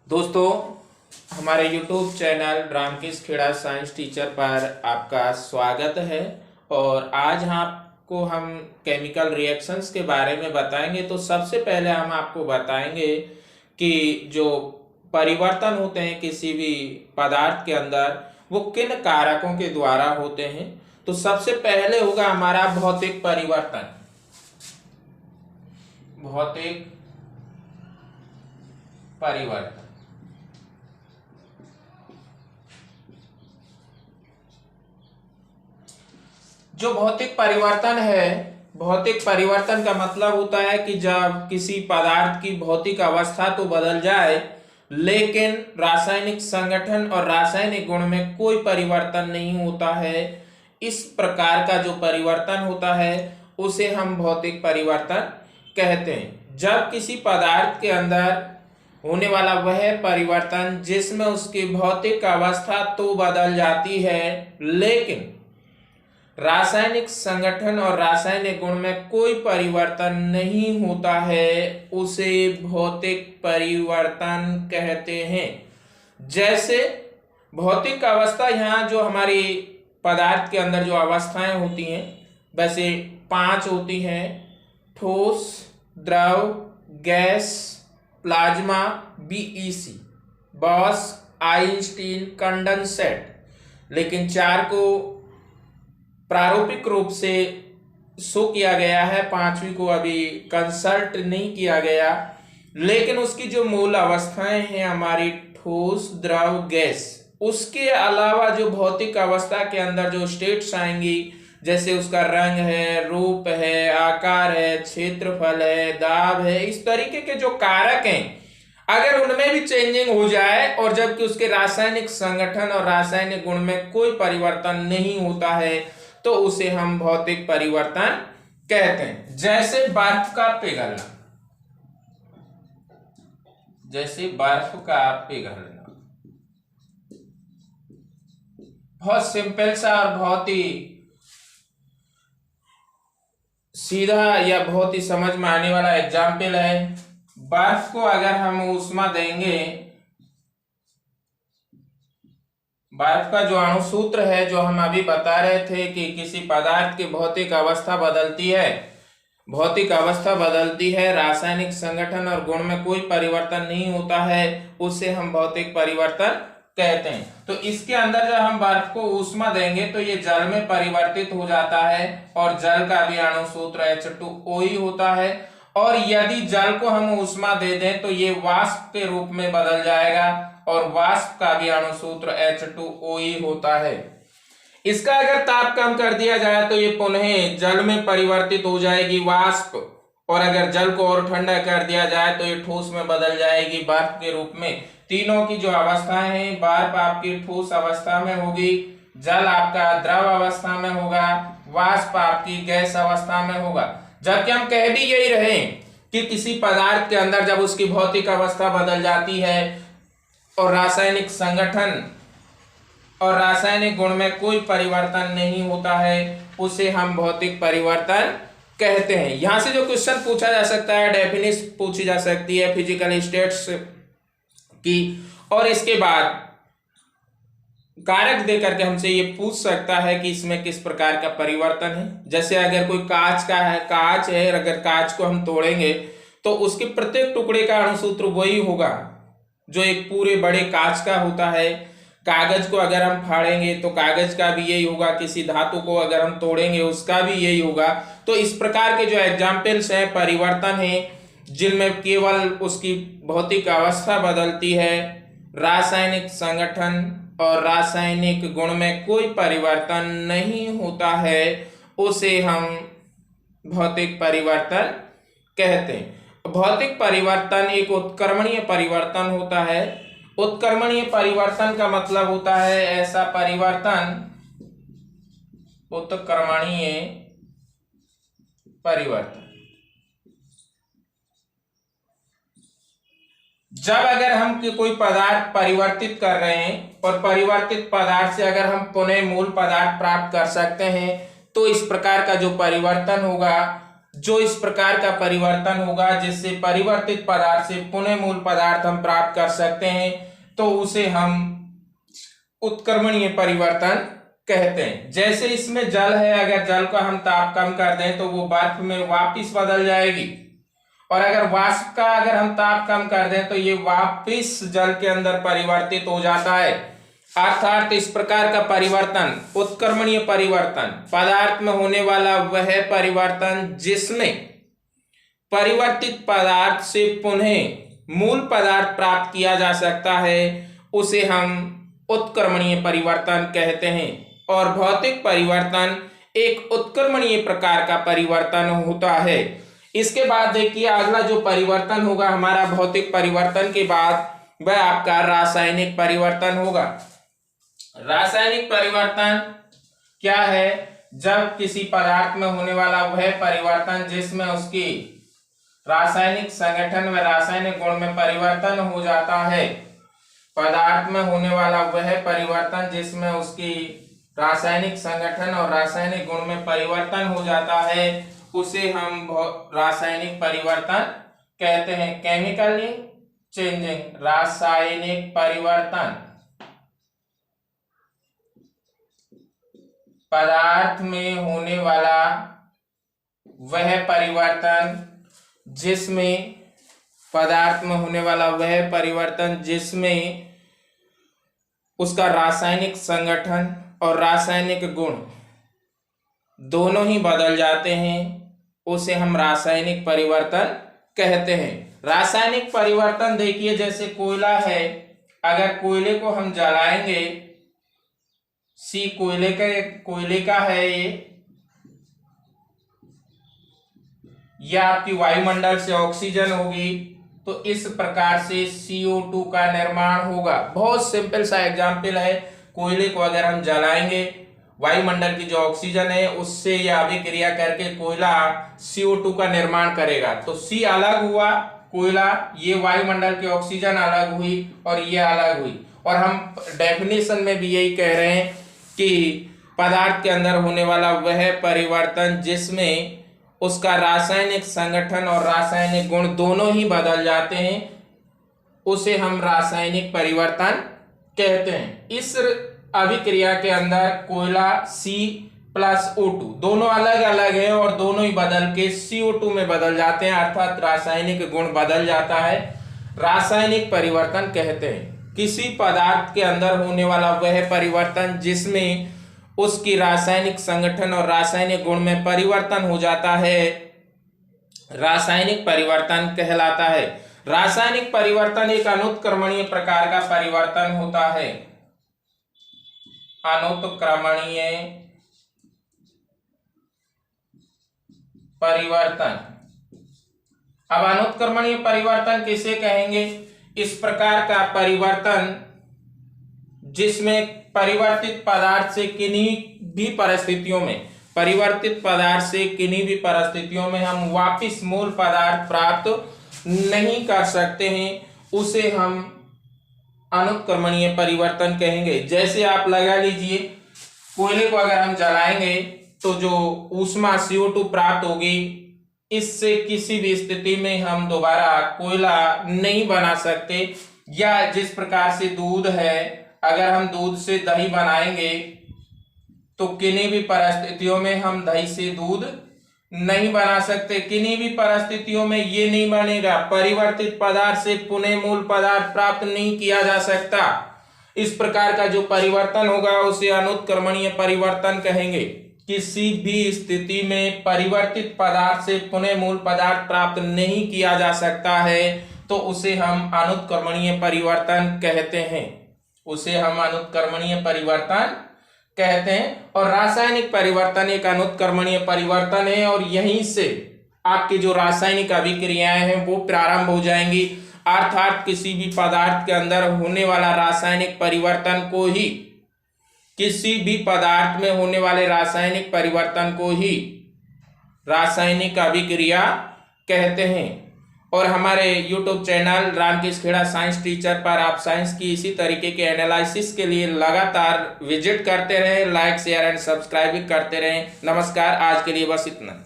दोस्तों, हमारे YouTube channel Ramkrishna Kheda science teacher पर आपका स्वागत है। और आज आपको हम केमिकल रिएक्शंस के बारे में बताएंगे। तो सबसे पहले हम आपको बताएंगे कि जो परिवर्तन होते हैं किसी भी पदार्थ के अंदर, वो किन कारकों के द्वारा होते हैं। तो सबसे पहले होगा हमारा भौतिक परिवर्तन। भौतिक परिवर्तन जो भौतिक परिवर्तन है, भौतिक परिवर्तन का मतलब होता है कि जब किसी पदार्थ की भौतिक अवस्था तो बदल जाए, लेकिन रासायनिक संगठन और रासायनिक गुण में कोई परिवर्तन नहीं होता है। इस प्रकार का जो परिवर्तन होता है उसे हम भौतिक परिवर्तन कहते हैं। जब किसी पदार्थ के अंदर होने वाला वह परिवर्तन जिसमें उसकी भौतिक अवस्था तो बदल जाती है, लेकिन रासायनिक संगठन और रासायनिक गुण में कोई परिवर्तन नहीं होता है, उसे भौतिक परिवर्तन कहते हैं। जैसे भौतिक अवस्था, यहाँ जो हमारी पदार्थ के अंदर जो अवस्थाएं होती हैं वैसे 5 होती हैं: ठोस, द्रव, गैस, plasma, BEC, Bose, Einstein, condensate. लेकिन 4 को प्रारूपिक रूप से शो किया गया है, 5वीं को अभी कंसल्ट नहीं किया गया। लेकिन उसकी जो मूल अवस्थाएं हैं हमारी ठोस, द्रव, गैस, उसके अलावा जो भौतिक अवस्था के अंदर जो स्टेट्स आएंगी, जैसे उसका रंग है, रूप है, आकार है, क्षेत्रफल है, दाब है, इस तरीके के जो कारक हैं, अगर उनमें भी चेंजिंग हो जाए और जबकि उसके रासायनिक संगठन और रासायनिक गुण में कोई परिवर्तन नहीं होता है, तो उसे हम भौतिक परिवर्तन कहते हैं। जैसे बर्फ का पिघलना, जैसे बर्फ का पिघलना, बहुत सिंपल सा और बहुत ही सीधा या बहुत ही समझ में आने वाला एग्जाम्पल है। बर्फ को अगर हम ऊष्मा देंगे, बर्फ का जो अणुसूत्र है, जो हम अभी बता रहे थे कि किसी पदार्थ की भौतिक अवस्था बदलती है, भौतिक अवस्था बदलती है, रासायनिक संगठन और गुण में कोई परिवर्तन नहीं होता है, उसे हम भौतिक परिवर्तन कहते हैं। तो इसके अंदर जब हम बर्फ को ऊष्मा देंगे तो ये जल में परिवर्तित हो जाता है और जल का भी अणुसूत्र H2O ही होता है। और यदि जल को हम ऊष्मा दे दें तो ये वाष्प के रूप में बदल जाएगा और वाष्प का भी अणुसूत्र H2O ही होता है। इसका अगर ताप कम कर दिया जाए तो ये पुनः जल में परिवर्तित हो जाएगी वाष्प, और अगर जल को और ठंडा कर दिया जाए तो ये ठोस में बदल जाएगी बर्फ के रूप में। तीनों की जो अवस्थाएं हैं, बर्फ आपकी ठोस अवस्था में होगी, जल आपका द्रव अवस्था में होगा, वाष्प आपकी गैस अवस्था में होगा। जबकि हम कह भी यही रहे कि किसी पदार्थ के अंदर जब उसकी भौतिक अवस्था बदल जाती है और रासायनिक संगठन और रासायनिक गुण में कोई परिवर्तन नहीं होता है, उसे हम भौतिक परिवर्तन कहते हैं। यहां से जो क्वेश्चन पूछा जा सकता है, डेफिनेशन पूछी जा सकती है फिजिकल स्टेट्स की, और इसके बाद कारक देकर के हमसे ये पूछ सकता है कि इसमें किस प्रकार का परिवर्तन है। जैसे अगर कोई कांच का है, कांच है, अगर कांच को हम तोड़ेंगे तो उसके प्रत्येक टुकड़े का अणुसूत्र वही होगा जो एक पूरे बड़े कांच का होता है। कागज को अगर हम फाड़ेंगे तो कागज का भी यही होगा, किसी धातु को अगर हम तोड़ेंगे उसका भी यही होगा। तो इस प्रकार के जो एग्जाम्पल्स हैं, परिवर्तन हैं, जिनमें केवल उसकी भौतिक अवस्था बदलती है, रासायनिक संगठन और रासायनिक गुण में कोई परिवर्तन नहीं होता है, उसे हम भौतिक परिवर्तन कहते हैं। भौतिक परिवर्तन एक उत्क्रमणीय परिवर्तन होता है। उत्क्रमणीय परिवर्तन का मतलब होता है ऐसा परिवर्तन, उत्क्रमणीय परिवर्तन, जब अगर हम कोई पदार्थ परिवर्तित कर रहे हैं और परिवर्तित पदार्थ से अगर हम पुनः मूल पदार्थ प्राप्त कर सकते हैं, तो इस प्रकार का जो परिवर्तन होगा, जो इस प्रकार का परिवर्तन होगा जिससे परिवर्तित पदार्थ से पुनः मूल पदार्थ हम प्राप्त कर सकते हैं, तो उसे हम उत्क्रमणीय परिवर्तन कहते हैं। जैसे इसमें जल है, अगर जल का हम ताप कम कर दें तो वो बर्फ में वापिस बदल जाएगी, और अगर वाष्प का अगर हम ताप कम कर दें तो ये वापिस जल के अंदर परिवर्तित हो जाता है। अर्थात इस प्रकार का परिवर्तन उत्क्रमणीय परिवर्तन, पदार्थ में होने वाला वह परिवर्तन जिसमें परिवर्तित पदार्थ से पुनः मूल पदार्थ प्राप्त किया जा सकता है, उसे हम उत्क्रमणीय परिवर्तन कहते हैं। और भौतिक परिवर्तन एक उत्क्रमणीय प्रकार का परिवर्तन होता है। इसके बाद देखिए अगला जो परिवर्तन होगा हमारा भौतिक परिवर्तन के बाद, वह आपका रासायनिक परिवर्तन होगा। रासायनिक परिवर्तन क्या है? जब किसी पदार्थ में होने वाला वह परिवर्तन जिसमें उसकी रासायनिक संगठन व रासायनिक गुण में परिवर्तन हो जाता है, पदार्थ में होने वाला वह परिवर्तन जिसमें उसकी रासायनिक संगठन और रासायनिक गुण में परिवर्तन हो जाता है, उसे हम रासायनिक परिवर्तन कहते हैं। केमिकली चेंजिंग, रासायनिक परिवर्तन पदार्थ में होने वाला वह परिवर्तन जिसमें पदार्थ में होने वाला वह परिवर्तन जिसमें उसका रासायनिक संगठन और रासायनिक गुण दोनों ही बदल जाते हैं, उसे हम रासायनिक परिवर्तन कहते हैं। रासायनिक परिवर्तन देखिए जैसे कोयला है, अगर कोयले को हम जलाएंगे, कोयले का है या आपकी वायुमंडल से ऑक्सीजन होगी, तो इस प्रकार से CO2 का निर्माण होगा। बहुत सिंपल सा एग्जाम्पल है, कोयले को अगर हम जलाएंगे, वायुमंडल की जो ऑक्सीजन है उससे यह अभिक्रिया करके कोयला CO2 का निर्माण करेगा। तो C अलग हुआ कोयला, ये वायुमंडल की ऑक्सीजन अलग हुई और ये अलग हुई। और हम डेफिनेशन में भी यही कह रहे हैं कि पदार्थ के अंदर होने वाला वह परिवर्तन जिसमें उसका रासायनिक संगठन और रासायनिक गुण दोनों ही बदल जाते हैं, उसे हम रासायनिक परिवर्तन कहते हैं। इस अभिक्रिया के अंदर कोयला C+O2 दोनों अलग अलग है और दोनों ही बदल के CO2 में बदल जाते हैं, अर्थात रासायनिक गुण बदल जाता है, रासायनिक परिवर्तन कहते हैं। किसी पदार्थ के अंदर होने वाला वह परिवर्तन जिसमें उसकी रासायनिक संगठन और रासायनिक गुण में परिवर्तन हो जाता है, रासायनिक परिवर्तन कहलाता है। रासायनिक परिवर्तन एक अनुत्क्रमणीय प्रकार का परिवर्तन होता है। अनुत्क्रमणीय परिवर्तन। अब अनुत्क्रमणीय परिवर्तन किसे कहेंगे? इस प्रकार का परिवर्तन जिसमें परिवर्तित पदार्थ से किन्हीं भी परिस्थितियों में हम वापिस मूल पदार्थ प्राप्त नहीं कर सकते हैं, उसे हम अनुत्क्रमणीय परिवर्तन कहेंगे। जैसे आप लगा लीजिए, कोयले को अगर हम जलाएंगे तो जो ऊष्मा CO2 प्राप्त होगी, इससे किसी भी स्थिति में हम दोबारा कोयला नहीं बना सकते। या जिस प्रकार से दूध है, अगर हम दूध से दही बनाएंगे तो किन्हीं भी परिस्थितियों में हम दही से दूध नहीं बना सकते, किन्हीं भी परिस्थितियों में ये नहीं बनेगा। परिवर्तित पदार्थ से पुनः मूल पदार्थ प्राप्त नहीं किया जा सकता। इस प्रकार का जो परिवर्तन होगा उसे अनुत्क्रमणीय परिवर्तन कहेंगे। किसी भी स्थिति में परिवर्तित पदार्थ से पुनः मूल पदार्थ प्राप्त नहीं किया जा सकता है, तो उसे हम अनुत्क्रमणीय परिवर्तन कहते हैं, उसे हम अनुत्क्रमणीय परिवर्तन कहते हैं। और रासायनिक परिवर्तन एक अनुत्क्रमणीय परिवर्तन है, और यहीं से आपकी जो रासायनिक अभिक्रियाएं हैं वो प्रारंभ हो जाएंगी। अर्थात किसी भी पदार्थ के अंदर होने वाला रासायनिक परिवर्तन को ही, किसी भी पदार्थ में होने वाले रासायनिक परिवर्तन को ही रासायनिक अभिक्रिया कहते हैं। और हमारे YouTube channel Ramkrishna Kheda science teacher पर आप साइंस की इसी तरीके के एनालिसिस के लिए लगातार विजिट करते रहें, लाइक शेयर एंड सब्सक्राइब करते रहें। नमस्कार, आज के लिए बस इतना।